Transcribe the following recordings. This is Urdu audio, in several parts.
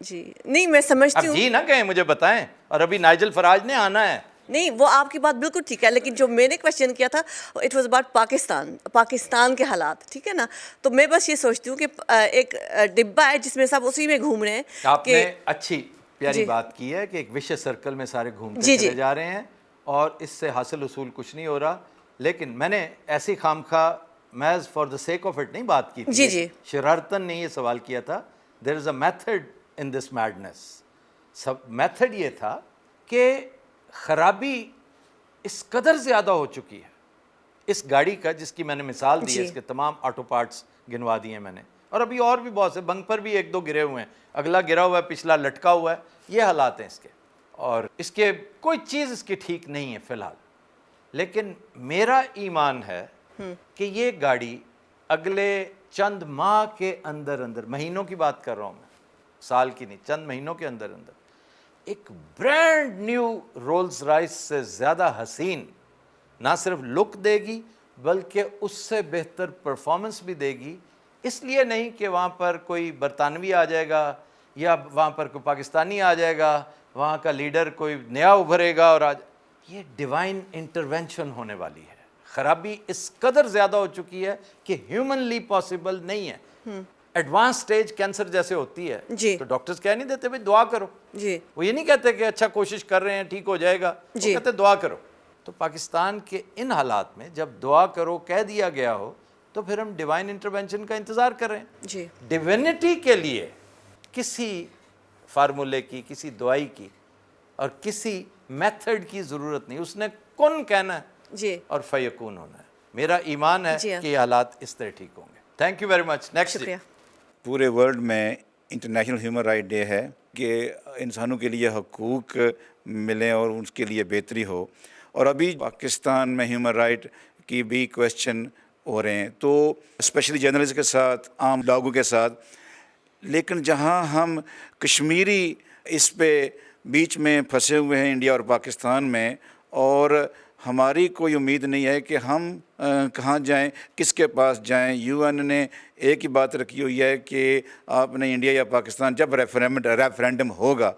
جی نہیں میں سمجھتی اب ہوں جی نہ کہیں مجھے بتائیں، اور ابھی نائجل فراج نے آنا ہے. نہیں وہ آپ کی بات بالکل ٹھیک ہے، لیکن جو میں نے کوشچن کیا تھا اٹ واز اباؤٹ پاکستان کے حالات، ٹھیک ہے نا. تو میں بس یہ سوچتی ہوں کہ ایک ڈبہ ہے جس میں سب اسی میں گھوم رہے ہیں. آپ نے اچھی پیاری جی بات کی ہے کہ ایک وشیس سرکل میں سارے گھومتے جی چلے جی جا رہے ہیں اور اس سے حاصل حصول کچھ نہیں ہو رہا. لیکن میں نے ایسی خواہ محض for the sake of it نہیں بات کی جی تھی، جی شرارتن نے یہ سوال کیا تھا. There is a method in this madness. Method یہ تھا کہ خرابی اس قدر زیادہ ہو چکی ہے اس گاڑی کا، جس کی میں نے مثال دی ہے، جی اس کے تمام آٹو پارٹس گنوا دیے ہیں میں نے، اور ابھی اور بھی بہت سے بمپر بھی 1-2 گرے ہوئے ہیں، اگلا گرا ہوا ہے، پچھلا لٹکا ہوا ہے. یہ حالات ہیں اس کے، اور اس کے کوئی چیز اس کی ٹھیک نہیں ہے فی الحال. لیکن میرا ایمان ہے کہ یہ گاڑی اگلے چند ماہ کے اندر مہینوں کی بات کر رہا ہوں میں، سال کی نہیں، چند مہینوں کے اندر ایک برانڈ نیو رولز رائس سے زیادہ حسین نہ صرف لک دے گی بلکہ اس سے بہتر پرفارمنس بھی دے گی. اس لیے نہیں کہ وہاں پر کوئی برطانوی آ جائے گا یا وہاں پر کوئی پاکستانی آ جائے گا، وہاں کا لیڈر کوئی نیا ابھرے گا اور یہ ڈیوائن انٹرونشن ہونے والی ہے. خرابی اس قدر زیادہ ہو چکی ہے کہ ہیومنلی پاسبل نہیں ہے. ایڈوانس سٹیج کینسر جیسے ہوتی ہے جی تو ڈاکٹرز کہہ نہیں دیتے بھائی دعا کرو. جی وہ یہ نہیں کہتے کہ اچھا کوشش کر رہے ہیں ٹھیک ہو جائے گا، وہ جی کہتے دعا کرو. تو پاکستان کے ان حالات میں جب دعا کرو کہہ دیا گیا ہو تو پھر ہم ڈیوائن انٹرونشن کا انتظار کر رہے ہیں. جی ڈیوینٹی کے لیے کسی فارمولے کی، کسی دوائی کی اور کسی میتھڈ کی ضرورت نہیں. اس نے کن کہنا ہے جی اور فیکون ہونا ہے. میرا ایمان ہے جی ہاں. کہ یہ حالات اس طرح ٹھیک ہوں گے. Thank you very much. Next. شکریہ. پورے ورلڈ میں انٹرنیشنل ہیومن رائٹ ڈے ہے کہ انسانوں کے لیے حقوق ملیں اور اس کے لیے بہتری ہو. اور ابھی پاکستان میں ہیومن رائٹ کی بھی کویسچن ہو رہے ہیں، تو اسپیشلی جرنلسٹ کے ساتھ، عام لوگوں کے ساتھ. لیکن جہاں ہم کشمیری اس پہ بیچ میں پھنسے ہوئے ہیں انڈیا اور پاکستان میں، اور ہماری کوئی امید نہیں ہے کہ ہم کہاں جائیں، کس کے پاس جائیں. یو این نے ایک ہی بات رکھی ہوئی ہے کہ آپ نے انڈیا یا پاکستان جب ریفرینڈم ہوگا.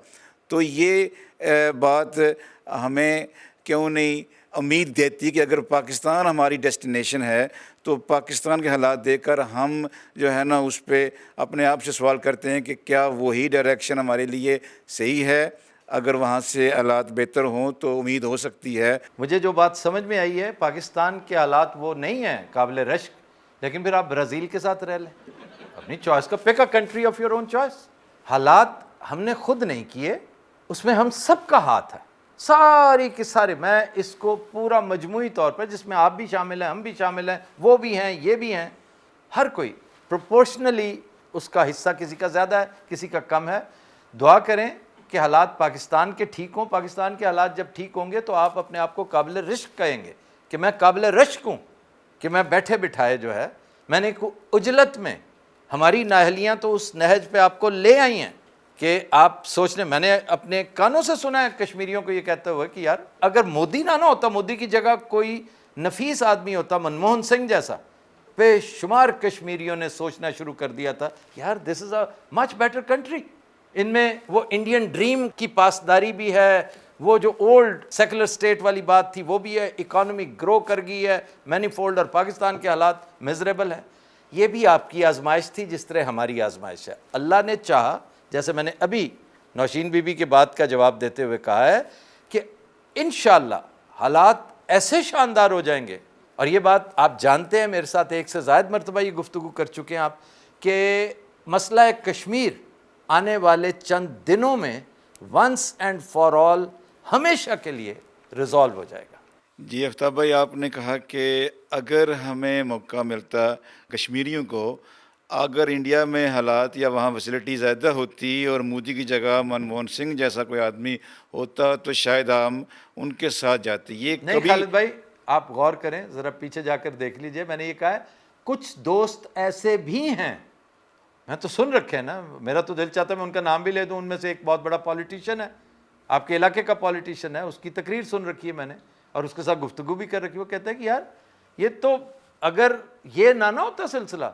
تو یہ بات ہمیں کیوں نہیں امید دیتی کہ اگر پاکستان ہماری ڈیسٹینیشن ہے تو پاکستان کے حالات دیکھ کر ہم جو ہے نا اس پہ اپنے آپ سے سوال کرتے ہیں کہ کیا وہی ڈائریکشن ہمارے لیے صحیح ہے. اگر وہاں سے حالات بہتر ہوں تو امید ہو سکتی ہے. مجھے جو بات سمجھ میں آئی ہے، پاکستان کے حالات وہ نہیں ہیں قابل رشک، لیکن پھر آپ برازیل کے ساتھ رہ لیں، اپنی چوائس کا، pick a country of your own choice. حالات ہم نے خود نہیں کیے، اس میں ہم سب کا ہاتھ ہے، ساری کے سارے. میں اس کو پورا مجموعی طور پر، جس میں آپ بھی شامل ہیں، ہم بھی شامل ہیں، وہ بھی ہیں، یہ بھی ہیں، ہر کوئی پروپورشنلی اس کا حصہ کسی کا زیادہ ہے، کسی کا کم ہے. دعا کریں کہ حالات پاکستان کے ٹھیک ہوں. پاکستان کے حالات جب ٹھیک ہوں گے تو آپ اپنے آپ کو قابل رشک کہیں گے کہ میں قابل رشک ہوں، کہ میں بیٹھے بٹھائے جو ہے میں نے اجلت میں ہماری نااہلیاں تو اس نہج پہ آپ کو لے آئی ہیں کہ آپ سوچنے. میں نے اپنے کانوں سے سنا ہے کشمیریوں کو یہ کہتے ہوئے کہ یار اگر مودی نہ ہوتا، مودی کی جگہ کوئی نفیس آدمی ہوتا، منموہن سنگھ جیسا، بے شمار کشمیریوں نے سوچنا شروع کر دیا تھا یار دس از اے مچ بیٹر کنٹری. ان میں وہ انڈین ڈریم کی پاسداری بھی ہے، وہ جو اولڈ سیکولر سٹیٹ والی بات تھی وہ بھی ہے، اکانومی گرو کر گئی ہے مینی فولڈ، اور پاکستان کے حالات میزریبل ہیں. یہ بھی آپ کی آزمائش تھی جس طرح ہماری آزمائش ہے. اللہ نے چاہا، جیسے میں نے ابھی نوشین بی بی کے بات کا جواب دیتے ہوئے کہا ہے کہ انشاءاللہ حالات ایسے شاندار ہو جائیں گے. اور یہ بات آپ جانتے ہیں، میرے ساتھ ایک سے زائد مرتبہ یہ گفتگو کر چکے ہیں آپ، کہ مسئلہ کشمیر آنے والے چند دنوں میں ونس اینڈ فار آل ہمیشہ کے لیے ریزالو ہو جائے گا. جی آفتاب بھائی، آپ نے کہا کہ اگر ہمیں موقع ملتا کشمیریوں کو، اگر انڈیا میں حالات یا وہاں فیسلٹی زیادہ ہوتی اور مودی کی جگہ منموہن سنگھ جیسا کوئی آدمی ہوتا تو شاید ہم ان کے ساتھ جاتے. یہ نہیں کبھی خالد بھائی، آپ غور کریں ذرا، پیچھے جا کر دیکھ لیجئے. میں نے یہ کہا ہے کچھ دوست ایسے بھی ہیں، میں تو سن رکھے ہیں نا، میرا تو دل چاہتا ہے میں ان کا نام بھی لے دوں. ان میں سے ایک بہت بڑا پولیٹیشین ہے، آپ کے علاقے کا پولیٹیشین ہے، اس کی تقریر سن رکھی ہے میں نے اور اس کے ساتھ گفتگو بھی کر رکھی. وہ کہتا ہے کہ یار یہ تو اگر یہ نہ ہوتا سلسلہ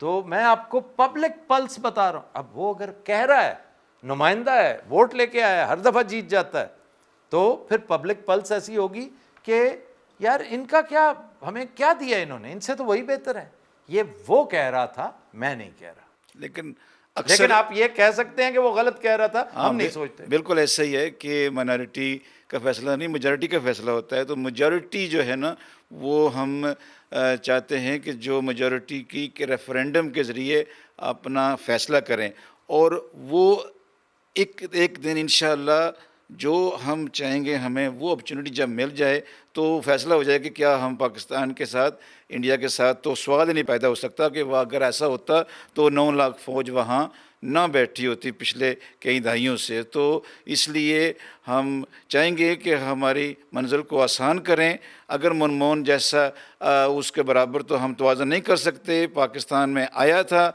تو میں آپ کو پبلک پلس بتا رہا ہوں. اب وہ اگر کہہ رہا ہے نمائندہ ہے, ووٹ لے کے آیا ہے, ہر دفعہ جیت جاتا ہے, تو پھر پبلک پلس ایسی ہوگی کہ یار ان کا کیا, ہمیں کیا دیا انہوں نے, ان سے تو وہی بہتر ہے. یہ وہ کہہ رہا تھا, میں نہیں کہہ رہا. لیکن لیکن آپ یہ کہہ سکتے ہیں کہ وہ غلط کہہ رہا تھا, ہم نہیں سوچتے. بالکل ایسا ہی ہے کہ مائنارٹی کا فیصلہ نہیں, میجارٹی کا فیصلہ ہوتا ہے. تو میجارٹی جو ہے نا وہ ہم چاہتے ہیں کہ جو میجارٹی کی کہ ریفرینڈم کے ذریعے اپنا فیصلہ کریں, اور وہ ایک دن انشاءاللہ جو ہم چاہیں گے ہمیں وہ اپرچونٹی جب مل جائے تو فیصلہ ہو جائے کہ کیا ہم پاکستان کے ساتھ, انڈیا کے ساتھ. تو سوال ہی نہیں پیدا ہو سکتا کہ وہ اگر ایسا ہوتا تو 9 لاکھ فوج وہاں نہ بیٹھی ہوتی پچھلے کئی دہائیوں سے. تو اس لیے ہم چاہیں گے کہ ہماری منزل کو آسان کریں. اگر منمون جیسا اس کے برابر تو ہم توازن نہیں کر سکتے. پاکستان میں آیا تھا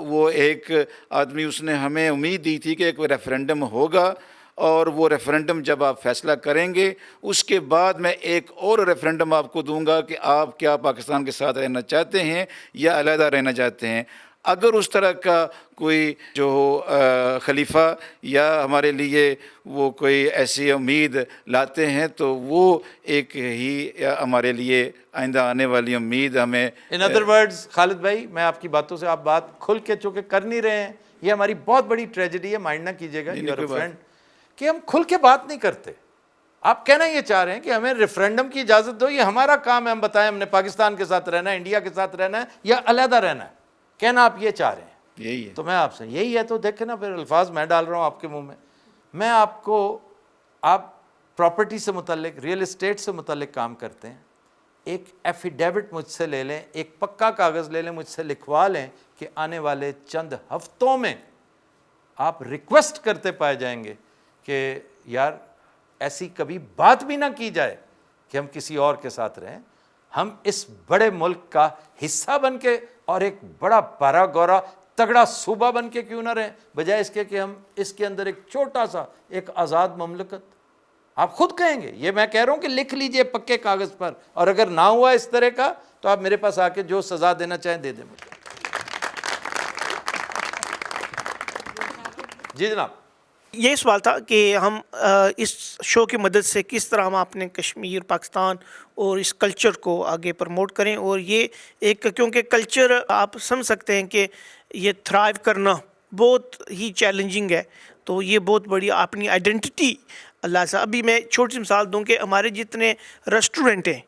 وہ ایک آدمی, اس نے ہمیں امید دی تھی کہ ایک ریفرینڈم ہوگا, اور وہ ریفرینڈم جب آپ فیصلہ کریں گے اس کے بعد میں ایک اور ریفرینڈم آپ کو دوں گا کہ آپ کیا پاکستان کے ساتھ رہنا چاہتے ہیں یا علیحدہ رہنا چاہتے ہیں. اگر اس طرح کا کوئی جو خلیفہ یا ہمارے لیے وہ کوئی ایسی امید لاتے ہیں تو وہ ایک ہی ہمارے لیے آئندہ آنے والی امید ہمیں. ان ادر ورڈز خالد بھائی, میں آپ کی باتوں سے, آپ بات کھل کے چونکہ کر نہیں رہے ہیں, یہ ہماری بہت بڑی ٹریجڈی ہے, مائنڈ نہ کیجیے گا, یو آر اے فرینڈ, کہ ہم کھل کے بات نہیں کرتے. آپ کہنا یہ چاہ رہے ہیں کہ ہمیں ریفرینڈم کی اجازت دو, یہ ہمارا کام ہے, ہم بتائیں ہم نے پاکستان کے ساتھ رہنا ہے, انڈیا کے ساتھ رہنا ہے یا علیحدہ رہنا ہے. کہنا آپ یہ چاہ رہے ہیں, یہی ہے. تو میں آپ سے یہی ہے. تو دیکھیں نا, پھر الفاظ میں ڈال رہا ہوں آپ کے منہ میں آپ کو, آپ پراپرٹی سے متعلق, ریئل اسٹیٹ سے متعلق کام کرتے ہیں, ایک ایفیڈیوٹ مجھ سے لے لیں, ایک پکا کاغذ لے لیں, مجھ سے لکھوا لیں کہ آنے والے چند ہفتوں میں آپ ریکویسٹ کرتے پائے جائیں گے کہ یار ایسی کبھی بات بھی نہ کی جائے کہ ہم کسی اور کے ساتھ رہیں. ہم اس بڑے ملک کا حصہ بن کے اور ایک بڑا پارا گورا تگڑا صوبہ بن کے کیوں نہ رہیں, بجائے اس کے کہ ہم اس کے اندر ایک چھوٹا سا ایک آزاد مملکت. آپ خود کہیں گے, یہ میں کہہ رہا ہوں کہ لکھ لیجئے پکے کاغذ پر, اور اگر نہ ہوا اس طرح کا تو آپ میرے پاس آ کے جو سزا دینا چاہیں دے دیں مجھے. جی جناب. یہ سوال تھا کہ ہم اس شو کی مدد سے کس طرح ہم اپنے کشمیر, پاکستان اور اس کلچر کو آگے پروموٹ کریں. اور یہ ایک, کیونکہ کلچر آپ سمجھ سکتے ہیں کہ یہ تھرائیو کرنا بہت ہی چیلنجنگ ہے, تو یہ بہت بڑی اپنی آئیڈینٹی اللہ سے. ابھی میں چھوٹی سی مثال دوں کہ ہمارے جتنے ریسٹورنٹ ہیں,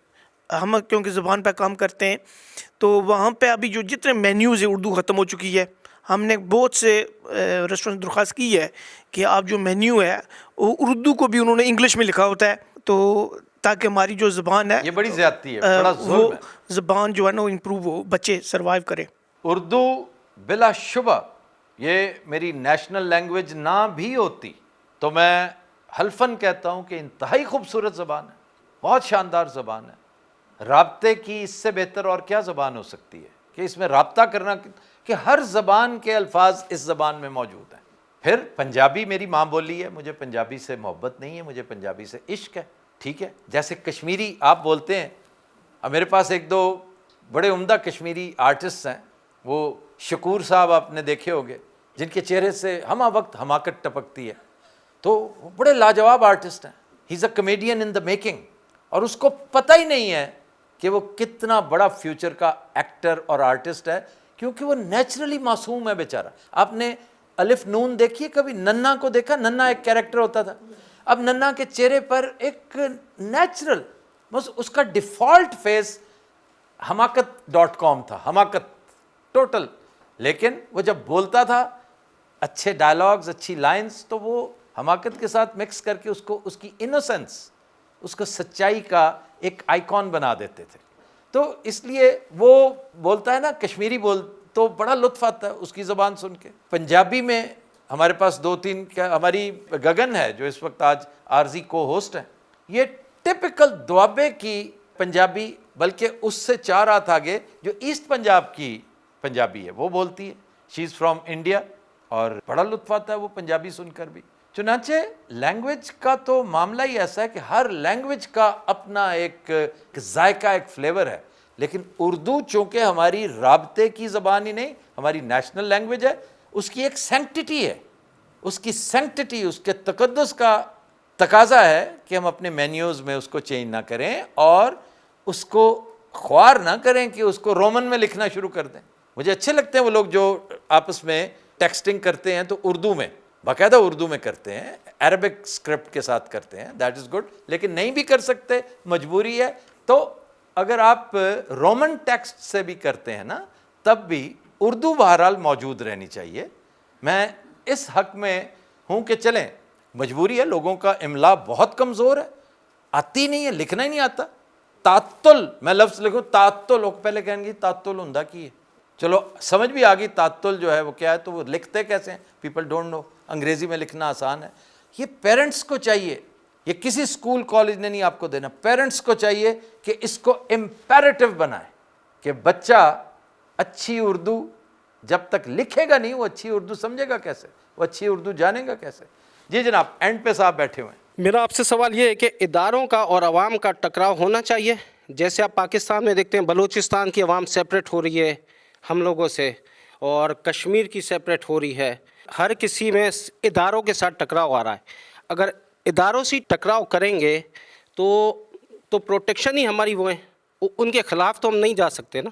ہم کیونکہ زبان پہ کام کرتے ہیں, تو وہاں پہ ابھی جو جتنے مینیوز ہیں اردو ختم ہو چکی ہے. ہم نے بہت سے ریسٹورنٹ درخواست کی ہے کہ آپ جو مینیو ہے وہ اردو کو بھی انہوں نے انگلش میں لکھا ہوتا ہے, تو تاکہ ہماری جو زبان ہے, یہ بڑی زیادتی ہے, بڑا ظلم ہے. زبان جو ہے نا وہ امپروو ہو, بچے سروائیو کریں. اردو بلا شبہ یہ میری نیشنل لینگویج نہ بھی ہوتی تو میں حلفاً کہتا ہوں کہ انتہائی خوبصورت زبان ہے, بہت شاندار زبان ہے. رابطے کی اس سے بہتر اور کیا زبان ہو سکتی ہے کہ اس میں رابطہ کرنا, کہ ہر زبان کے الفاظ اس زبان میں موجود ہیں. پھر پنجابی میری ماں بولی ہے, مجھے پنجابی سے محبت نہیں ہے, مجھے پنجابی سے عشق ہے, ٹھیک ہے. جیسے کشمیری آپ بولتے ہیں, اب میرے پاس ایک دو بڑے عمدہ کشمیری آرٹسٹ ہیں, وہ شکور صاحب آپ نے دیکھے ہوگے, جن کے چہرے سے ہمہ وقت حماقت ٹپکتی ہے, تو وہ بڑے لاجواب آرٹسٹ ہیں. ہی از اے کمیڈین ان دا میکنگ, اور اس کو پتہ ہی نہیں ہے کہ وہ کتنا بڑا فیوچر کا ایکٹر اور آرٹسٹ ہے, کیونکہ وہ نیچرلی معصوم ہے بیچارہ. آپ نے الف نون دیکھیے کبھی, ننا کو دیکھا, ننا ایک کیریکٹر ہوتا تھا. اب ننا کے چہرے پر ایک نیچرل, بس اس کا ڈیفالٹ فیس حماقت.com تھا, حماقت ٹوٹل. لیکن وہ جب بولتا تھا اچھے ڈائلاگز, اچھی لائنز, تو وہ حماقت کے ساتھ مکس کر کے اس کو, اس کی انوسنس, اس کو سچائی کا ایک آئیکن بنا دیتے تھے. تو اس لیے وہ بولتا ہے نا کشمیری بول, تو بڑا لطف آتا ہے اس کی زبان سن کے. پنجابی میں ہمارے پاس 2-3, ہماری گگن ہے جو اس وقت آج عارضی کو ہوسٹ ہے, یہ ٹپیکل دوابے کی پنجابی, بلکہ اس سے 4 ہاتھ آگے جو ایسٹ پنجاب کی پنجابی ہے وہ بولتی ہے. شی از فرام انڈیا, اور بڑا لطف آتا ہے وہ پنجابی سن کر بھی. چنانچہ لینگویج کا تو معاملہ ہی ایسا ہے کہ ہر لینگویج کا اپنا ایک ذائقہ, ایک فلیور ہے. لیکن اردو چونکہ ہماری رابطے کی زبان ہی نہیں, ہماری نیشنل لینگویج ہے, اس کی ایک سینکٹیٹی ہے, اس کی سینکٹٹی، اس کے تقدس کا تقاضا ہے کہ ہم اپنے مینیوز میں اس کو چینج نہ کریں اور اس کو خوار نہ کریں کہ اس کو رومن میں لکھنا شروع کر دیں. مجھے اچھے لگتے ہیں وہ لوگ جو آپس میں ٹیکسٹنگ کرتے ہیں تو اردو میں، باقاعدہ اردو میں کرتے ہیں، عربک اسکرپٹ کے ساتھ کرتے ہیں، دیٹ از گڈ. لیکن نہیں بھی کر سکتے، مجبوری ہے. تو اگر آپ رومن ٹیکسٹ سے بھی کرتے ہیں نا، تب بھی اردو بہرحال موجود رہنی چاہیے. میں اس حق میں ہوں کہ چلیں، مجبوری ہے، لوگوں کا املا بہت کمزور ہے، آتی نہیں ہے، لکھنا ہی نہیں آتا. تعطل، میں لفظ لکھوں تعطل، لوگ پہلے کہیں گے تعطل ہوندا کی ہے، چلو سمجھ بھی آ گئی تعطل جو ہے وہ کیا ہے، تو وہ لکھتے کیسے ہیں، پیپل ڈونٹ نو. انگریزی میں لکھنا آسان ہے. یہ پیرنٹس کو چاہیے، یہ کسی اسکول کالج نے نہیں آپ کو دینا، پیرنٹس کو چاہیے کہ اس کو امپیریٹو بنائے کہ بچہ اچھی اردو جب تک لکھے گا نہیں، وہ اچھی اردو سمجھے گا کیسے، وہ اچھی اردو جانے گا کیسے. جی جناب، اینڈ پہ صاحب بیٹھے ہوئے ہیں. میرا آپ سے سوال یہ ہے کہ اداروں کا اور عوام کا ٹکراؤ ہونا چاہیے. جیسے آپ پاکستان میں دیکھتے ہیں بلوچستان کی عوام سیپریٹ ہو رہی ہے ہم لوگوں سے، اور کشمیر کی سیپریٹ ہو رہی ہے. ہر کسی میں اداروں کے ساتھ ٹکراؤ آ رہا ہے. اگر اداروں سے ٹکراؤ کریں گے تو پروٹیکشن ہی ہماری وہ ہے، ان کے خلاف تو ہم نہیں جا سکتے نا.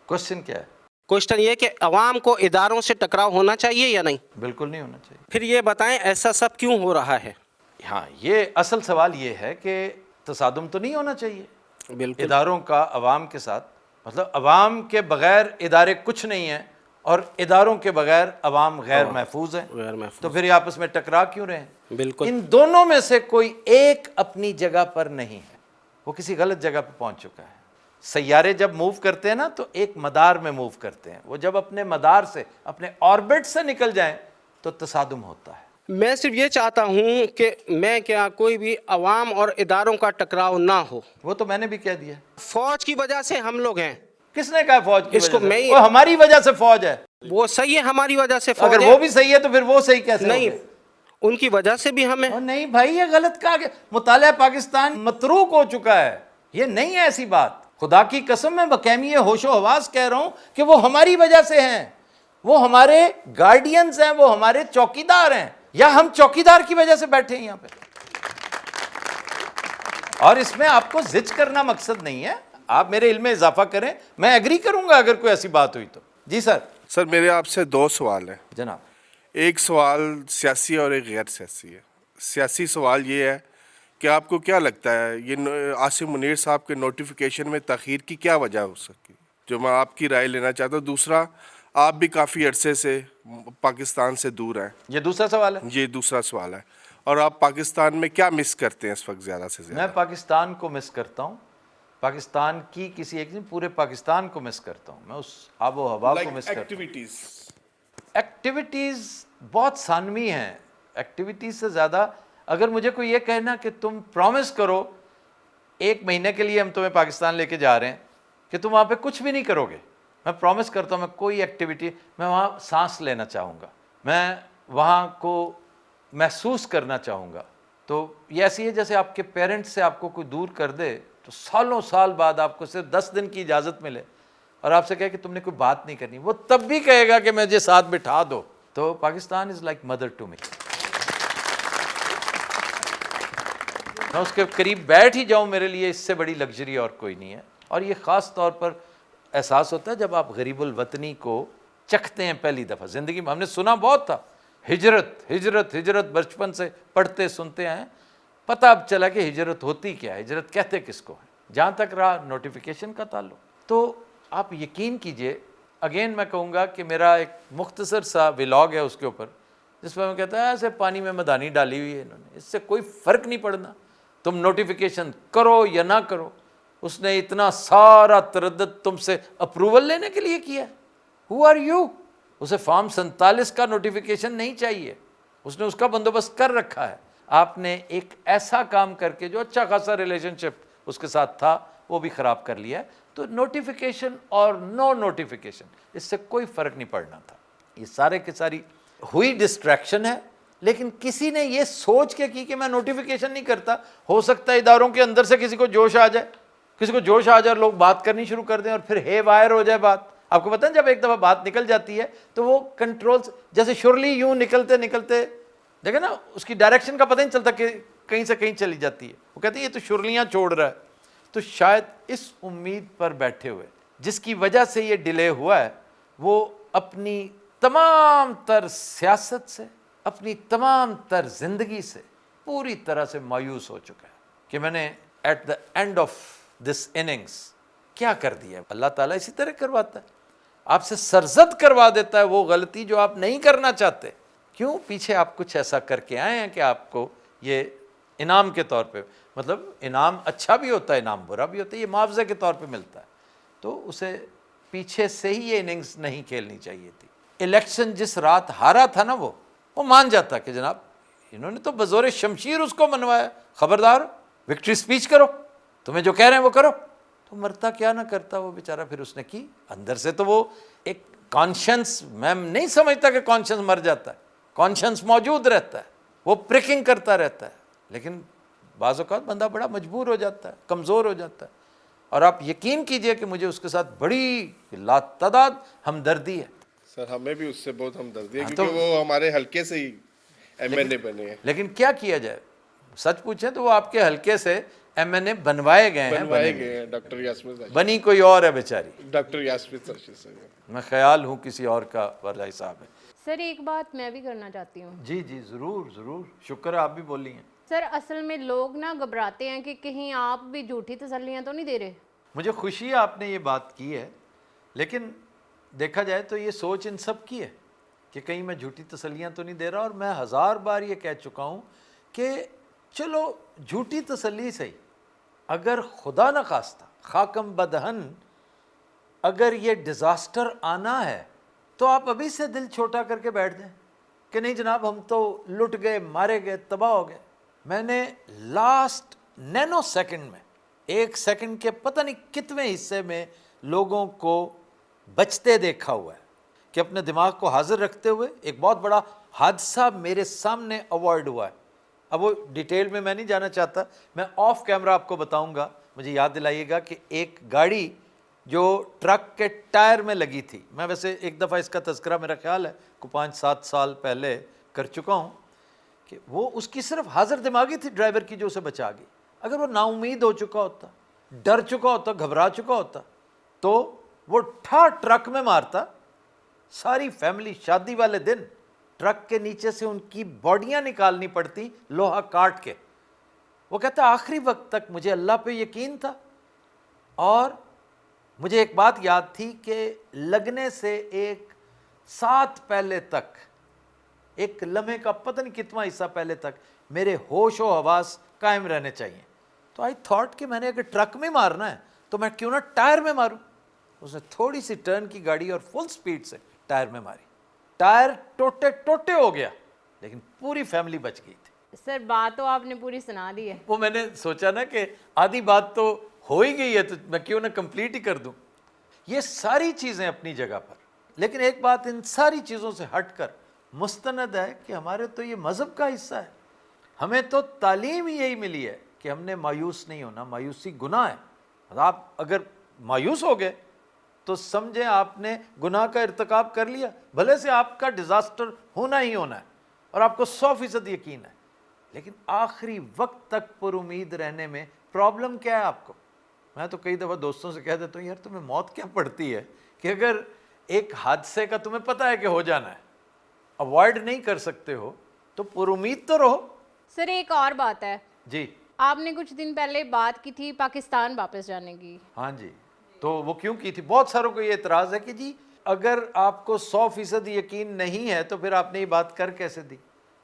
کوشچن کیا ہے؟ کوشچن یہ ہے کہ عوام کو اداروں سے ٹکراؤ ہونا چاہیے یا نہیں. بالکل نہیں ہونا چاہیے. پھر یہ بتائیں ایسا سب کیوں ہو رہا ہے. ہاں، یہ اصل سوال یہ ہے کہ تصادم تو نہیں ہونا چاہیے بالکل. اداروں کا عوام کے ساتھ. مطلب عوام کے بغیر ادارے کچھ نہیں ہیں اور اداروں کے بغیر عوام غیر محفوظ ہیں. غیر محفوظ. تو پھر یہ آپس میں ٹکرا کیوں رہے ہیں؟ بالکل. ان دونوں میں سے کوئی ایک اپنی جگہ پر نہیں ہے، وہ کسی غلط جگہ پہ پہنچ چکا ہے. سیارے جب موو کرتے ہیں نا تو ایک مدار میں موو کرتے ہیں، وہ جب اپنے مدار سے، اپنے آربٹ سے نکل جائیں تو تصادم ہوتا ہے. میں صرف یہ چاہتا ہوں کہ کوئی بھی عوام اور اداروں کا ٹکراؤ نہ ہو. وہ تو میں نے بھی کہہ دیا. فوج کی وجہ سے ہم لوگ ہیں. کس نے کہا فوج کی اس کو وجہ سے؟ میں ہی- وہ ہماری وجہ سے فوج ہے. وہ صحیح ہے، ہماری وجہ سے فوج اگر ہے. وہ بھی صحیح ہے تو پھر وہ صحیح کیسے نہیں، ہو گئے؟ ان کی وجہ سے بھی ہمیں. اور نہیں بھائی، یہ غلط کہا کہ مطالعہ پاکستان متروک ہو چکا ہے. یہ نہیں ہے ایسی بات. خدا کی قسم میں بقیمی ہوش و حواس کہہ رہا ہوں کہ وہ ہماری وجہ سے ہیں، وہ ہمارے گارڈینز ہیں، وہ ہمارے چوکیدار ہیں، یا ہم چوکیدار کی وجہ سے بیٹھے ہیں یہاں پہ. اور اس میں آپ کو زج کرنا مقصد نہیں ہے، آپ میرے علم میں اضافہ کریں، میں ایگری کروں گا اگر کوئی ایسی بات ہوئی تو. جی سر. سر میرے آپ سے دو سوال ہیں. جناب. ایک سوال سیاسی اور ایک غیر سیاسی ہے. سیاسی سوال یہ ہے کہ آپ کو کیا لگتا ہے یہ عاصم منیر صاحب کے نوٹیفیکیشن میں تاخیر کی کیا وجہ ہو سکتی، جو میں آپ کی رائے لینا چاہتا ہوں. دوسرا، آپ بھی کافی عرصے سے پاکستان سے دور ہیں. یہ دوسرا سوال ہے. یہ دوسرا سوال ہے. اور آپ پاکستان میں کیا مس کرتے ہیں اس وقت زیادہ سے میں زیادہ؟ پاکستان کو مس کرتا ہوں، پاکستان کی کسی ایک نہیں، پورے پاکستان کو مس کرتا ہوں. میں اس آب و ہوا کو مس کرتا ہوں. ایکٹیویٹیز بہت ثانوی ہیں. ایکٹیویٹیز سے زیادہ اگر مجھے کوئی یہ کہنا کہ تم پرومس کرو 1 مہینے کے لیے ہم تمہیں پاکستان لے کے جا رہے ہیں کہ تم وہاں پہ کچھ بھی نہیں کرو گے، میں پرومس کرتا ہوں میں کوئی ایکٹیویٹی، میں وہاں سانس لینا چاہوں گا، میں وہاں کو محسوس کرنا چاہوں گا. تو یہ ایسی ہے جیسے آپ کے پیرنٹس سے آپ کو کوئی دور کر دے تو سالوں سال بعد آپ کو صرف 10 دن کی اجازت ملے اور آپ سے کہے کہ تم نے کوئی بات نہیں کرنی، وہ تب بھی کہے گا کہ مجھے ساتھ بٹھا دو. تو Pakistan is like mother to me. میں اس کے قریب بیٹھ ہی جاؤں، میرے لیے اس سے بڑی لگژری اور کوئی نہیں ہے. اور یہ خاص طور پر احساس ہوتا ہے جب آپ غریب الوطنی کو چکھتے ہیں پہلی دفعہ زندگی میں. ہم نے سنا بہت تھا ہجرت ہجرت ہجرت، بچپن سے پڑھتے سنتے ہیں، پتہ اب چلا کہ ہجرت ہوتی کیا ہے، ہجرت کہتے کس کو ہے. جہاں تک رہا نوٹیفیکیشن کا تعلق، تو آپ یقین کیجئے، اگین میں کہوں گا کہ میرا ایک مختصر سا ولاگ ہے اس کے اوپر، جس پر میں کہتا ہے ایسے پانی میں مدانی ڈالی ہوئی ہے انہوں نے، اس سے کوئی فرق نہیں پڑنا تم نوٹیفیکیشن کرو یا نہ کرو. اس نے اتنا سارا تردد تم سے اپروول لینے کے لیے کیا. Who are you? اسے فارم 47 کا نوٹیفیکیشن نہیں چاہیے، اس نے اس کا بندوبست کر رکھا ہے. آپ نے ایک ایسا کام کر کے جو اچھا خاصا ریلیشن شپ اس کے ساتھ تھا وہ بھی خراب کر لیا ہے. تو نوٹیفیکیشن اور نو نوٹیفیکیشن اس سے کوئی فرق نہیں پڑنا تھا. یہ سارے کی ساری ہوئی ڈسٹریکشن ہے، لیکن کسی نے یہ سوچ کے کی کہ میں نوٹیفیکیشن نہیں کرتا. ہو سکتا ہے اداروں کے اندر سے کسی کو جوش آ جائے، کسی کو جوش آ جائے، لوگ بات کرنی شروع کر دیں اور پھر ہے وائر ہو جائے بات. آپ کو پتہ ہے جب ایک دفعہ بات نکل جاتی ہے تو وہ کنٹرول، جیسے شرلی یوں نکلتے نکلتے دیکھیں نا اس کی ڈائریکشن کا پتہ نہیں چلتا کہ کہیں سے کہیں چلی جاتی ہے. وہ کہتے ہیں یہ تو شرلیاں چھوڑ رہا ہے. تو شاید اس امید پر بیٹھے ہوئے جس کی وجہ سے یہ ڈیلے ہوا ہے وہ اپنی تمام تر سیاست سے, اپنی تمام تر زندگی سے پوری طرح سے مایوس ہو چکا ہے کہ میں نے at the end of this innings کیا کر دیا ہے. اللہ تعالیٰ اسی طرح کرواتا ہے, آپ سے سرزد کروا دیتا ہے وہ غلطی جو آپ نہیں کرنا چاہتے. کیوں؟ پیچھے آپ کچھ ایسا کر کے آئے ہیں کہ آپ کو یہ انعام کے طور پہ, مطلب انعام اچھا بھی ہوتا ہے, انعام برا بھی ہوتا ہے, یہ معاوضے کے طور پہ ملتا ہے. تو اسے پیچھے سے ہی یہ اننگز نہیں کھیلنی چاہیے تھی. الیکشن جس رات ہارا تھا نا وہ مان جاتا کہ جناب انہوں نے تو بزور شمشیر اس کو منوایا, خبردار وکٹری سپیچ کرو, تمہیں جو کہہ رہے ہیں وہ کرو. تو مرتا کیا نہ کرتا وہ بیچارہ, پھر اس نے کی. اندر سے تو وہ ایک کانشنس, میں نہیں سمجھتا کہ کانشنس مر جاتا ہے, کانشنس موجود رہتا ہے, وہ پریکنگ کرتا رہتا ہے, لیکن بعض اوقات بندہ بڑا مجبور ہو جاتا ہے, کمزور ہو جاتا ہے. اور آپ یقین کیجئے کہ مجھے اس کے ساتھ بڑی لاتعداد ہمدردی ہے. سر ہمیں بھی اس سے بہت ہمدردی ہے ہاں کیونکہ وہ ہمارے حلقے سے ہی ایم این اے بنے ہیں. لیکن کیا کیا جائے, سچ پوچھیں تو وہ آپ کے حلقے سے ایم این اے بنوائے گئے ہیں, بنوائے گئے ہیں. ڈاکٹر یاسمین بنی کوئی اور ہے بیچاری, ڈاکٹر یاسمین سرشید صاحب. میں خیال ہوں کسی اور کا والا حساب ہے. سر ایک بات میں بھی کرنا چاہتی ہوں. جی جی ضرور ضرور, شکر ہے آپ بھی بولی ہیں. سر اصل میں لوگ نا گھبراتے ہیں کہ کہیں آپ بھی جھوٹی تسلیاں تو نہیں دے رہے. مجھے خوشی ہے آپ نے یہ بات کی ہے, لیکن دیکھا جائے تو یہ سوچ ان سب کی ہے کہ کہیں میں جھوٹی تسلیاں تو نہیں دے رہا. اور میں 1000 بار یہ کہہ چکا ہوں کہ چلو جھوٹی تسلی صحیح, اگر خدا نہ خواستہ خاکم بدہن اگر یہ ڈیزاسٹر آنا ہے تو آپ ابھی سے دل چھوٹا کر کے بیٹھ جائیں کہ نہیں جناب ہم تو لٹ گئے, مارے گئے, تباہ ہو گئے. میں نے لاسٹ نینو سیکنڈ میں, 1 سیکنڈ کے پتہ نہیں کتنے حصے میں لوگوں کو بچتے دیکھا ہوا ہے کہ اپنے دماغ کو حاضر رکھتے ہوئے. ایک بہت بڑا حادثہ میرے سامنے اوائڈ ہوا ہے. اب وہ ڈیٹیل میں نہیں جانا چاہتا, میں آف کیمرہ آپ کو بتاؤں گا. مجھے یاد دلائیے گا کہ ایک گاڑی جو ٹرک کے ٹائر میں لگی تھی, میں ویسے ایک دفعہ اس کا تذکرہ میرا خیال ہے کو 5-7 سال پہلے کر چکا ہوں, کہ وہ اس کی صرف حاضر دماغی تھی ڈرائیور کی جو اسے بچا گئی. اگر وہ نا امید ہو چکا ہوتا, ڈر چکا ہوتا, گھبرا چکا ہوتا, تو وہ ٹرک میں مارتا. ساری فیملی شادی والے دن ٹرک کے نیچے سے ان کی باڈیاں نکالنی پڑتی لوہا کاٹ کے. وہ کہتا آخری وقت تک مجھے اللہ پہ یقین تھا, اور مجھے ایک بات یاد تھی کہ لگنے سے ایک ساتھ پہلے تک, ایک لمحے کا پتہ نہیں کتنا حصہ پہلے تک میرے ہوش و حواس قائم رہنے چاہیے. تو آئی تھاٹ کہ میں نے اگر ٹرک میں مارنا ہے تو میں کیوں نہ ٹائر میں ماروں. اس نے تھوڑی سی ٹرن کی گاڑی اور فل سپیڈ سے ٹائر میں ماری. ٹائر ٹوٹے ہو گیا, لیکن پوری فیملی بچ گئی تھی. سر بات تو آپ نے پوری سنا دی ہے. وہ میں نے سوچا نا کہ آدھی بات تو ہو ہی گئی ہے تو میں کیوں نہ کمپلیٹ ہی کر دوں. یہ ساری چیزیں اپنی جگہ پر, لیکن ایک بات ان ساری چیزوں سے ہٹ کر مستند ہے کہ ہمارے تو یہ مذہب کا حصہ ہے. ہمیں تو تعلیم ہی یہی ملی ہے کہ ہم نے مایوس نہیں ہونا. مایوسی گناہ ہے. آپ اگر مایوس ہو گئے تو سمجھیں آپ نے گناہ کا ارتکاب کر لیا, بھلے سے آپ کا ڈیزاسٹر ہونا ہی ہونا ہے اور آپ کو 100% یقین ہے, لیکن آخری وقت تک پر امید رہنے میں پرابلم کیا ہے آپ کو. میں تو کئی دفعہ دوستوں سے کہہ دیتا ہوں یار تمہیں موت کیا پڑتی ہے کہ اگر ایک حادثے کا تمہیں پتہ ہے کہ ہو جانا ہے, اوائڈ نہیں کر سکتے ہو تو پر امید تو رہو. سر ایک اور بات ہے. جی آپ نے کچھ دن پہلے بات کی تھی پاکستان واپس جانے کی. ہاں جی, تو وہ کیوں کی تھی؟ بہت ساروں کو یہ اعتراض ہے کہ جی اگر آپ کو 100% یقین نہیں ہے تو پھر آپ نے یہ بات کر کیسے دی.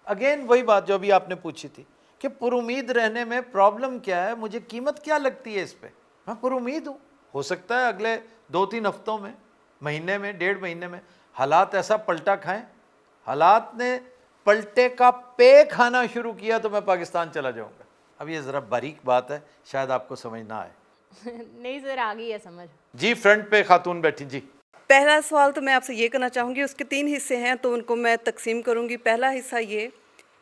اگین وہی بات جو ابھی آپ نے پوچھی تھی کہ پر امید رہنے میں پرابلم کیا ہے, مجھے قیمت کیا لگتی ہے اس پہ. میں پر امید ہوں, ہو سکتا ہے اگلے 2-3 ہفتوں میں, مہینے میں, 1.5 مہینے میں حالات ایسا پلٹا کھائیں, حالات نے پلٹے کا پے کھانا شروع کیا تو میں پاکستان چلا جاؤں گا. اب یہ ذرا باریک بات ہے, شاید آپ کو سمجھ نہ آئے. نہیں سر آ گئی ہے سمجھ. جی فرنٹ پہ خاتون بیٹھی. جی پہلا سوال تو میں آپ سے یہ کرنا چاہوں گی, اس کے 3 حصے ہیں تو ان کو میں تقسیم کروں گی. پہلا حصہ یہ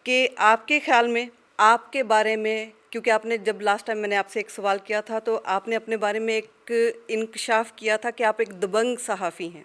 کہ آپ کے خیال میں آپ کے بارے میں, کیونکہ آپ نے جب لاسٹ ٹائم میں نے آپ سے ایک سوال کیا تھا تو آپ نے اپنے بارے میں ایک انکشاف کیا تھا کہ آپ ایک دبنگ صحافی ہیں.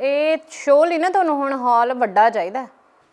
ਇਹ ਸ਼ੋਅ ਲਈ ਨਾ ਤੁਹਾਨੂੰ ਹੁਣ ਹਾਲ ਵੱਡਾ ਚਾਹੀਦਾ ਹੈ।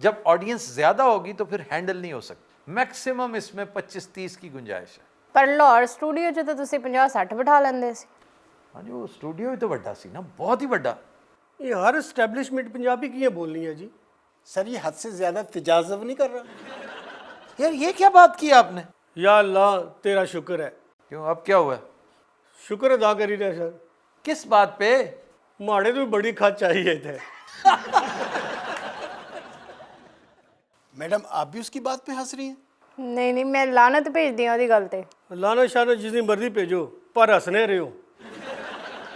جب آڈینس زیادہ ہوگی تو پھر ہینڈل نہیں ہو سکتی. میکسیمم اس میں 25-30 کی گنجائش ہے. ਪਰ ਲਾਹੌਰ ਸਟੂਡੀਓ 'ਚ ਤਾਂ ਤੁਸੀਂ 50-60 ਬਿਠਾ ਲੈਂਦੇ ਸੀ. ہاں جی وہ اسٹوڈیو ہی تو بڑا سی نا, بہت ہی بڑا. یہ ہر اسٹیبلشمنٹ پنجابی کی بولنی ہے جی. سر یہ حد سے زیادہ تجازب نہیں کر رہا؟ یار یہ کیا بات کی آپ نے؟ یا اللہ تیرا شکر ہے. کیوں اب کیا ہوا ہے؟ شکر ادا کری رہے سر. کس بات پہ؟ ماڑے تو بڑی کھچ چاہیے تھے. میڈم آپ بھی اس کی بات پہ ہنس رہی ہیں؟ ਨਹੀਂ ਨਹੀਂ ਮੈਂ ਲਾਨਤ ਭੇਜਦੀ ਹਾਂ ਉਹਦੀ ਗੱਲ ਤੇ. لانا شانا جتنی مرضی بھیجو پر ہنسنے رہے ہو.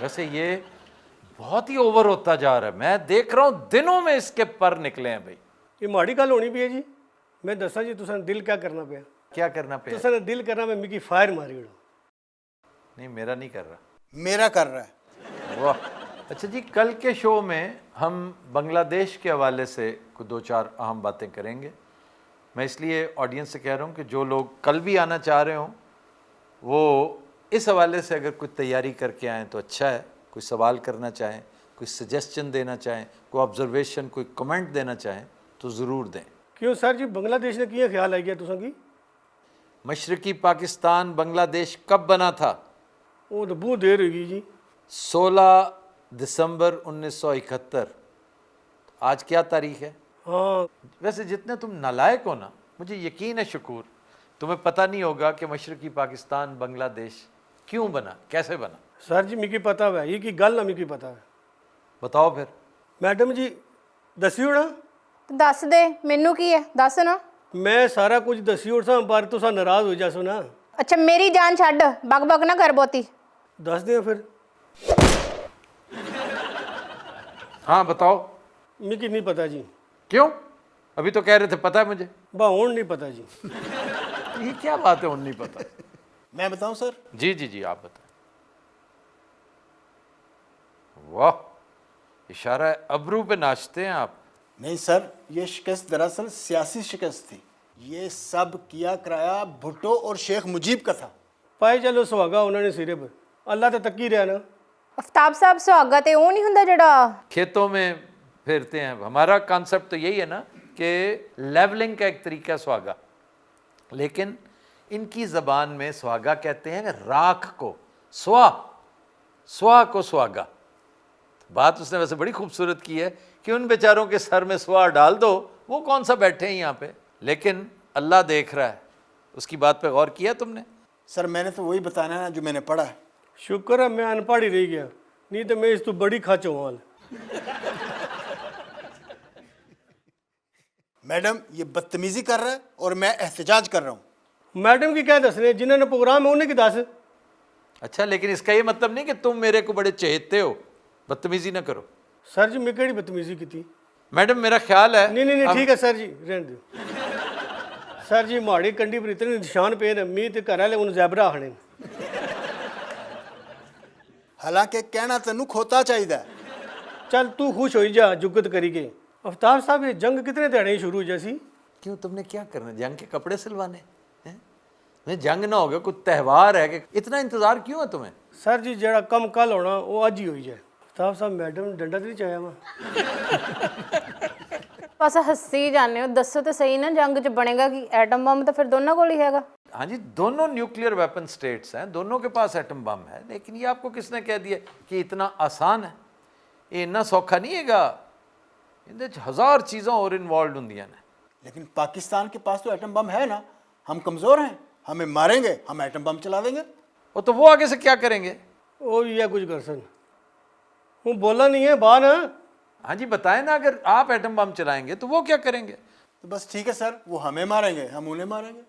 ویسے یہ بہت ہی اوور ہوتا جا رہا ہے. میں دیکھ رہا ہوں دنوں میں اس کے پر نکلے ہیں بھائی. یہ ماڑی گل ہونی پی ہے جی. میں دسا جی تساں دل کیا کرنا پیا. کیا کرنا پہ؟ تساں نے دل کرنا میں مکی فائر ماری ہوں. نہیں میرا نہیں کر رہا. میرا کر رہا ہے. واہ. اچھا جی کل کے شو میں ہم بنگلہ دیش کے حوالے سے کوئی 2-4 اہم باتیں کریں گے. میں اس لیے آڈینس سے کہہ رہا ہوں کہ جو لوگ کل بھی آنا چاہ رہے ہوں وہ اس حوالے سے اگر کوئی تیاری کر کے آئیں تو اچھا ہے. کوئی سوال کرنا چاہیں, کوئی سجیسچن دینا چاہیں, کوئی آبزرویشن, کوئی کمنٹ دینا چاہیں تو ضرور دیں. کیوں سر جی بنگلہ دیش نے کیا خیال آئی گیا تساں کی؟ مشرقی پاکستان بنگلہ دیش کب بنا تھا؟ وہ تو بہت دیر ہوگی جی. 16 دسمبر 1971. آج کیا تاریخ ہے؟ ہاں ویسے جتنے تم نالائق ہو نا, مجھے یقین ہے شکور تمہیں پتہ نہیں ہوگا کہ مشرقی پاکستان بنگلہ دیش کیوں بنا, کیسے بنا. سر جی مکی پتہ ہے, یہ کی گل نہ مکی پتہ ہے. بتاؤ پھر. میڈم جی دسی ہونا. ਦੱਸ ਦੇ ਮੈਨੂੰ ਕੀ ਹੈ ਦੱਸ ਨਾ. میں سارا کچھ دسی اور سا پر تساں ناراض ہو جاسو نا. ਅੱਛਾ ਮੇਰੀ ਜਾਨ ਛੱਡ, ਬਗ ਬਗ ਨਾ ਕਰ ਬਹੁਤੀ. دس دیں پھر. ہاں بتاؤ. مکی نہیں پتہ جی. کیوں؟ ابھی تو کہہ رہے تھے پتہ ہے مجھے. ہوں نہیں پتہ جی. یہ کیا بات ہے ہوں نہیں پتہ؟ میں بتاؤں سر؟ جی جی جی آپ بتائیں. واہ اشارہ ابرو پہ ناچتے ہیں آپ. نہیں سر یہ شکست دراصل سیاسی شکست تھی. یہ سب کیا کرایا بھٹو اور شیخ مجیب کا تھا. پائے چلو سہاگا انہوں نے سرے پر, اللہ تو تکی رہا نا. ਅਫਤਾਬ ਸਾਹਿਬ ਸੁਹਾਗਾ ਤੇ ਉਹ ਨਹੀਂ ਹੁੰਦਾ ਜਿਹੜਾ کھیتوں میں پھیرتے ہیں. ہمارا کانسیپٹ تو یہی ہے نا کہ لیولنگ کا ایک طریقہ سہاگا, لیکن ان کی زبان میں سہاگا کہتے ہیں راکھ کو, سوا کو سہاگا. بات اس نے ویسے بڑی خوبصورت کی ہے کہ ان بیچاروں کے سر میں سوا ڈال دو, وہ کون سا بیٹھے ہیں یہاں پہ, لیکن اللہ دیکھ رہا ہے. اس کی بات پہ غور کیا تم نے؟ سر میں نے تو وہی بتانا ہے نا جو میں نے پڑھا ہے. شکر ہے میں ان پڑھ ہی رہ گیا, نہیں تو میں اس تو بڑی کھچ ہوں. میڈم یہ بدتمیزی کر رہا ہے اور میں احتجاج کر رہا ہوں. میڈم کی کیا دسنے, جنہوں نے پروگرام ہے انہیں کی دس. اچھا لیکن اس کا یہ مطلب نہیں کہ تم میرے کو بڑے چہتے ہو. بدتمیزی نہ کرو. سر جی میں کہڑی بدتمیزی کی تھی؟ میڈم میرا خیال ہے نہیں نہیں ٹھیک ہے سر جی رہن دو. سر جی ماڑی کنڈی پر اتنے نشان پے نے, می تے گھر والے انہوں زیبرا آخنے. حالانکہ کہنا تینوں کھوتا چاہیے. چل تو خوش ہوئی جا جگت کری کے. افطاب صاحب یہ جنگ کتنے دیہڑے شروع جیسی؟ کیوں تم نے کیا کرنا, جنگ کے کپڑے سلوانے ہیں؟ جنگ نہ ہوگا, کوئی تہوار ہے کہ اتنا انتظار کیوں ہے تمہیں؟ سر جی جڑا کم کل ہونا وہ اج ہی ہوئی جائے. افطاب صاحب میڈم ڈنڈا تو نہیں چاہیا میں. ਬਸ ਹੱਸੀ ਜਾਂਦੇ ਹੋ. ਦੱਸੋ ਤਾਂ ਸਹੀ ਨਾ ਜੰਗ 'ਚ ਬਣੇਗਾ ਕੀ? ਐਟਮ ਬੰਬ ਤਾਂ ਫਿਰ ਦੋਨਾਂ ਕੋਲ ਹੀ ਹੈਗਾ. ہاں جی دونوں نیوکلیئر ویپن سٹیٹس ہیں, دونوں کے پاس ایٹم بم ہے, لیکن یہ آپ کو کس نے کہہ دیا کہ اتنا آسان ہے؟ یہ اتنا سوکھا نہیں ہے گا, اندر ہزار چیزاں اور انوالوڈ ہوں نے. لیکن پاکستان کے پاس تو ایٹم بم ہے نا. ہم کمزور ہیں, ہمیں ماریں گے ہم ایٹم بم چلا دیں گے. وہ تو وہ آگے سے کیا کریں گے؟ وہ یہ کچھ کر سن. وہ بولا نہیں ہے باہر. ہاں جی بتائیں نا, اگر آپ ایٹم بم چلائیں گے تو وہ کیا کریں گے؟ تو بس ٹھیک ہے سر, وہ ہمیں ماریں گے ہم انہیں ماریں گے.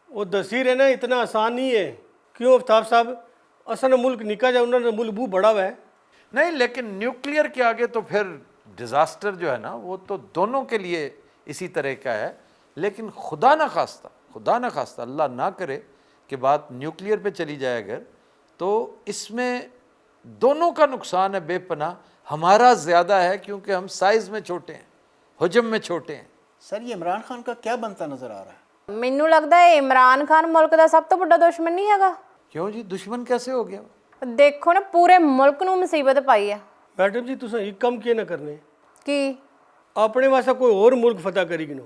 وہ دسی رہنا اتنا آسان نہیں ہے. کیوں افطاب صاحب, اصل ملک نکا جا, انہوں نے ملک بہت بڑا ہوا ہے. نہیں لیکن نیوکلیئر کے آگے تو پھر ڈیزاسٹر جو ہے نا وہ تو دونوں کے لیے اسی طرح کا ہے. لیکن خدا نہ خواستہ اللہ نہ کرے کہ بات نیوکلیئر پہ چلی جائے اگر, تو اس میں دونوں کا نقصان ہے بے پناہ. ہمارا زیادہ ہے کیونکہ ہم سائز میں چھوٹے ہیں, حجم میں چھوٹے ہیں. سر یہ عمران خان کا کیا بنتا نظر آ رہا ہے؟ ਮੈਨੂੰ ਲੱਗਦਾ ਹੈ ਇਮਰਾਨ ਖਾਨ ਮੁਲਕ ਦਾ ਸਭ ਤੋਂ ਵੱਡਾ ਦੁਸ਼ਮਣ ਨਹੀਂ ਹੈਗਾ. کیوں جی دشمن کیسے ہو گیا؟ ਦੇਖੋ ਨਾ ਪੂਰੇ ਮੁਲਕ ਨੂੰ ਮੁਸੀਬਤ ਪਾਈ ਹੈ. ਮੈਡਮ ਜੀ ਤੁਸੀਂ ਇੱਕ ਕੰਮ ਕਿਉਂ ਨਾ ਕਰਨੇ? ਕੀ? ਆਪਣੇ ਵਾਸਤੇ ਕੋਈ ਹੋਰ ਮੁਲਕ ਫਤਿਹ ਕਰੀ ਕਿਨੋ।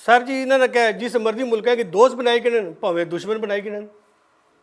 ਸਰ ਜੀ ਇਹਨਾਂ ਨੇ ਕਿਹਾ ਜਿਸ ਮਰਜ਼ੀ ਮੁਲਕ ਹੈ ਕਿ ਦੋਸਤ ਬਣਾਈ ਕਿ ਨਾ ਭਾਵੇਂ ਦੁਸ਼ਮਨ ਬਣਾਈ ਕਿ ਨਾ।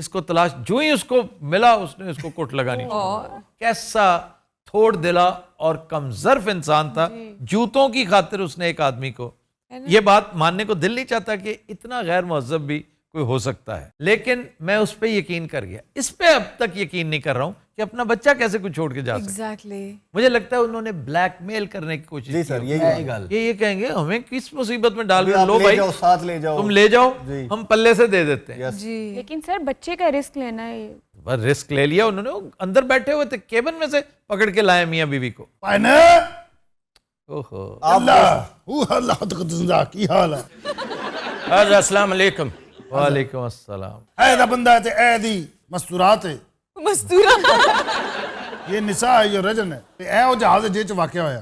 اس کو تلاش, جو ہی اس کو ملا اس نے اس کو کوٹ لگانی شروع. کیسا تھوڑ دلا اور کم ظرف انسان تھا, جوتوں کی خاطر اس نے ایک آدمی کو, یہ بات ماننے کو دل نہیں چاہتا کہ اتنا غیر مہذب بھی کوئی ہو سکتا ہے, لیکن میں اس پہ یقین کر گیا. اس پہ اب تک یقین نہیں کر رہا ہوں کہ اپنا بچہ کیسے کوئی چھوڑ کے جا سکتا. مجھے لگتا ہے انہوں نے بلیک میل کرنے کی کوشش کی. سر یہ کہیں گے ہمیں کس مصیبت میں ڈال کر, لو بھائی ساتھ لے جاؤ, تم لے جاؤ, ہم پلے سے دے دیتے ہیں. لیکن سر بچے کا رسک لینا ہے, بس رسک لے لیا انہوں نے. اندر بیٹھے ہوئے تھے کیبن میں سے پکڑ کے لائے میاں بیوی کو. اللہ کی حال ہے. السلام علیکم. وعلیکم السلام. اے دا بندہ ہے اے دی مستورات ہے, یہ نساء ہے, یہ رجن ہے. اے وہ جہاز جے چ واقع ہویا,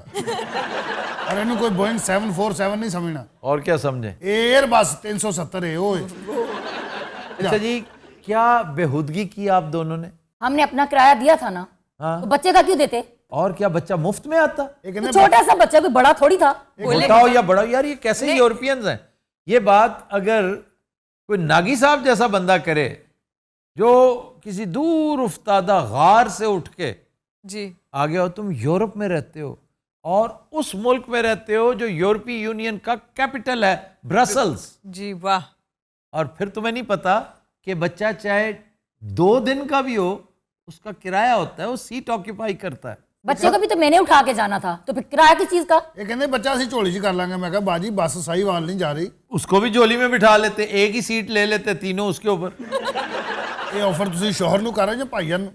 اور انہوں کوئی بوئنگ 747 نہیں سمجھنا. اور کیا سمجھے, ایئر بس 370 ہے وہ. اچھا جی, کیا بےہودگی کی آپ دونوں نے؟ ہم نے اپنا کرایہ دیا تھا نا, تو بچے کا کیوں دیتے؟ اور کیا بچہ مفت میں آتا؟ چھوٹا سا بچہ, کوئی بڑا تھوڑی تھا. چھوٹا ہو یا بڑا, یار یہ کیسے یورپینز ہیں. یہ بات اگر کوئی ناگی صاحب جیسا بندہ کرے جو کسی دور افتادہ غار سے اٹھ کے آ گیا ہو, تم یورپ میں رہتے ہو اور اس ملک میں رہتے ہو جو یورپی یونین کا کیپٹل ہے برسلز. جی واہ. اور پھر تمہیں نہیں پتا کہ بچہ چاہے 2 دن کا بھی ہو, اس کا کرایہ ہوتا ہے, وہ سیٹ آکیپائی کرتا ہے. بچے کو بھی تو میں نے اٹھا کے جانا تھا, تو پھر کرایہ کس چیز کا؟ یہ کہنے بچہ اسی چولی چ کر لیں گے. میں کہا باجی بس صحیح وال نہیں جا رہی. اس کو بھی جولی میں بٹھا لیتے, ایک ہی سیٹ لے لیتے تینوں اس کے اوپر. یہ آفر تسی شوہر نو کر رہے جو بھائیاں نو.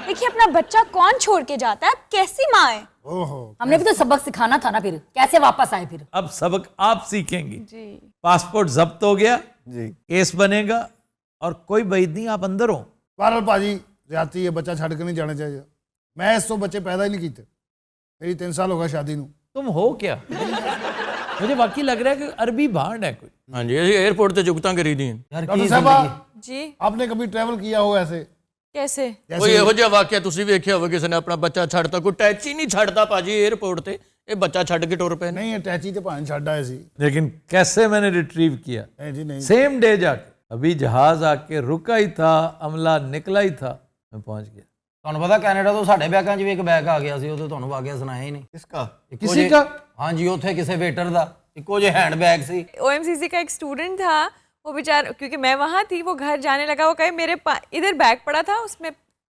دیکھیے اپنا بچہ کون چھوڑ کے جاتا ہے, کیسی ماں ہے. ہم نے بھی تو سبق سکھانا تھا نا, پھر کیسے واپس آئے. پھر اب سبق آپ سیکھیں گی. پاسپورٹ ضبط ہو گیا, کیس بنے گا, اور کوئی بعید نہیں, آپ اندر ہو. بہرحال باجی زیادتی ہے, بچہ چھڑ کے نہیں جانا چاہیے. میں اس تو بچے پیدا ہی نہیں کیتے, میری 3 سال ہو گیا شادی نو. تم ہو کیا؟ مجھے واقعی لگ رہا ہے کہ عربی بھانڈ ہے کوئی. ہاں جی, ایئرپورٹ تے جگتاں کری دی. ڈاکٹر صاحبہ جی آپ نے کبھی ٹریول کیا ہو ایسے؟ کیسے؟ کوئی یہو جہا واقعہ تسی ویکھیا ہوے کسی نے اپنا بچہ چھڑتا, کوئی ٹیچی نہیں چھڑتا پاجی ایئرپورٹ تے, یہ بچہ چھڑ کے ٹور پے. نہیں اٹیچی تے پان چھڑ آئے سی, لیکن کیسے میں نے ریٹریو کیا, جی نہیں سیم ڈے جا کے. ابھی جہاز آ کے رکا ہی تھا, عملہ نکلا ہی تھا, میں پہنچ گیا. تھانوں پتا کینیڈا تو ساڈے بیگاں 'چ بھی ایک بیگ آ گیا سی, وہ تو تھانوں واقعہ سنایا ہی نہیں. کس کا؟ کسی کا؟ ہاں جی, اوتھے کسے ویٹر دا اکو جے ہینڈ بیگ سی. OMCC کا ایک اسٹوڈنٹ تھا, وہ بیچارہ, کیونکہ میں وہاں تھی, وہ گھر جانے لگا, وہ کہے میرے ادھر بیگ پڑا تھا, اس میں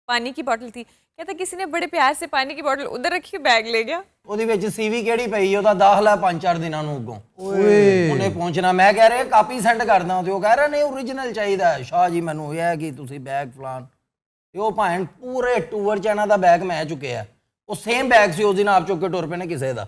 پانی کی بوٹل تھی, کہتا کسی نے بڑے پیار سے پانی کی بوٹل ادھر رکھی, بیگ لے گیا. ਉਹਦੇ ਵਿੱਚ CV ਕਿਹੜੀ ਪਈ, ਉਹਦਾ ਦਾਖਲਾ 5-4 ਦਿਨਾਂ ਨੂੰ ਅੱਗੋਂ ਉਹਨੇ ਪਹੁੰਚਣਾ. ਮੈਂ ਕਹਿ ਰਿਹਾ ਕਾਪੀ ਸੈਂਡ ਕਰਦਾ, ਤੇ ਉਹ ਕਹਿ ਰਿਹਾ ਨਹੀਂ ਓਰੀਜਨਲ ਚਾਹੀਦਾ. ਸ਼ਾਹ ਜੀ ਮੈਨੂੰ ਇਹ ਹੈ ਕਿ ਤੁਸੀਂ ਬੈਗ ਫਲਾਨ, ਤੇ ਉਹ ਭਾਣ ਪੂਰੇ ਟੂਰ 'ਚ ਇਹਨਾਂ ਦਾ ਬੈਗ ਮੈਂ ਚੁੱਕਿਆ. ਉਹ ਸੇਮ ਬੈਗ ਸੀ, ਉਸ ਦਿਨ ਆਪ ਚੁੱਕ ਕੇ ਟੁਰ ਪਏ ਨੇ ਕਿਸੇ ਦਾ.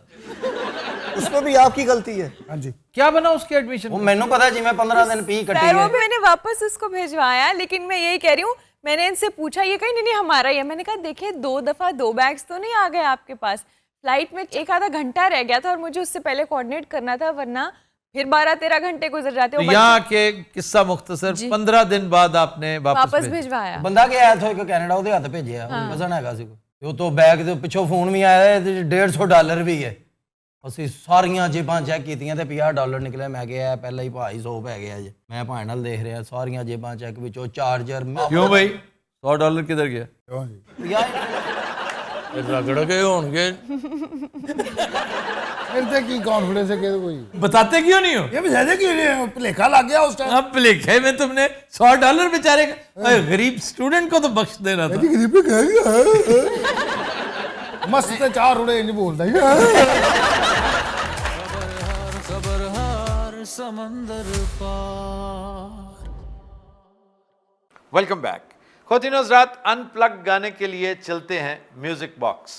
اس میں بھی آپ کی غلطی ہے. ہاں جی, کیا بنا اس کے ایڈمیشن؟ وہ مینوں پتا جی, میں 15 دن پی کٹی ہے. وہ میں نے واپس اس کو بھیجوایا, لیکن میں یہی کہہ رہی ہوں, میں نے ان سے پوچھا, یہ کہیں نہیں ہمارا ہی ہے. میں نے کہا دیکھیں 2 دفعہ 2 بیگز تو نہیں آ گئے آپ کے پاس, فلائٹ میں 1 آدھا گھنٹہ رہ گیا تھا, اور مجھے اس سے پہلے کوآرڈینیٹ کرنا تھا, ورنہ پھر 12-13 گھنٹے گزر جاتے. یہاں کے قصہ مختصر 15 دن بعد آپ نے واپس بھیجوایا. ਬੰਦਾ ਕਿ ਆਇਆ ਥੋ ਕੈਨੇਡਾ, ਉਹਦੇ ਹੱਥ ਭੇਜਿਆ, ਕਜ਼ਨ ਹੈਗਾ ਸੀ. ਉਹ ਤੋਂ ਬੈਗ ਦੇ ਪਿੱਛੋਂ ਫੋਨ ਵੀ ਆਇਆ, $150 ਵੀ ਹੈ. ਅਸੀਂ ਸਾਰੀਆਂ ਜੇਬਾਂ ਚੈੱਕ ਕੀਤੀਆਂ ਤੇ $50 ਨਿਕਲੇ. ਮੈਂ ਕਿਹਾ ਪਹਿਲਾਂ ਹੀ ਭਾਈ 100 ਪੈ ਗਿਆ ਜੇ. ਮੈਂ ਭਾਈ ਨਾਲ ਦੇਖ ਰਿਹਾ, ਸਾਰੀਆਂ ਜੇਬਾਂ ਚੈੱਕ ਵਿੱਚੋਂ ਚਾਰਜਰ. ਕਿਉਂ ਬਈ $100 ਕਿੱਧਰ ਗਿਆ? ਰਗੜ ਕੇ ਹੋਣਗੇ. پھر تے کی کانفیڈنس ہے کہ کوئی بتاتے کیوں نہیں ہو؟ یہ بتاتے کیوں نہیں ہو؟ پلیکھا لگ گیا اس ٹائم. اب پلیکھے میں تم نے $100 بیچارے غریب اسٹوڈنٹ کو تو بخش دینا تھا. مست 4 روڑے انج بولتا ہے. سمندر پار. Welcome back. خواتین و حضرات, ان پلگ گانے کے لیے چلتے ہیں میوزک باکس.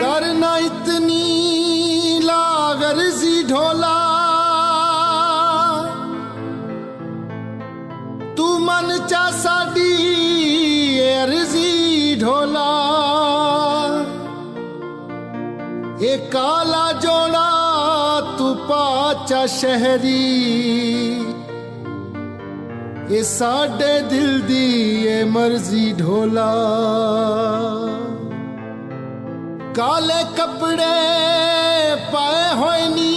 کرنا اتنی لاغرزی ڈھولا, تو من چا ساڈی عرضی ڈھولا. اے کالا جوڑا تو پاچا شہری, اے ساڈے دل دی اے مرضی ڈھولا. کالے کپڑے پائے ہوئے نی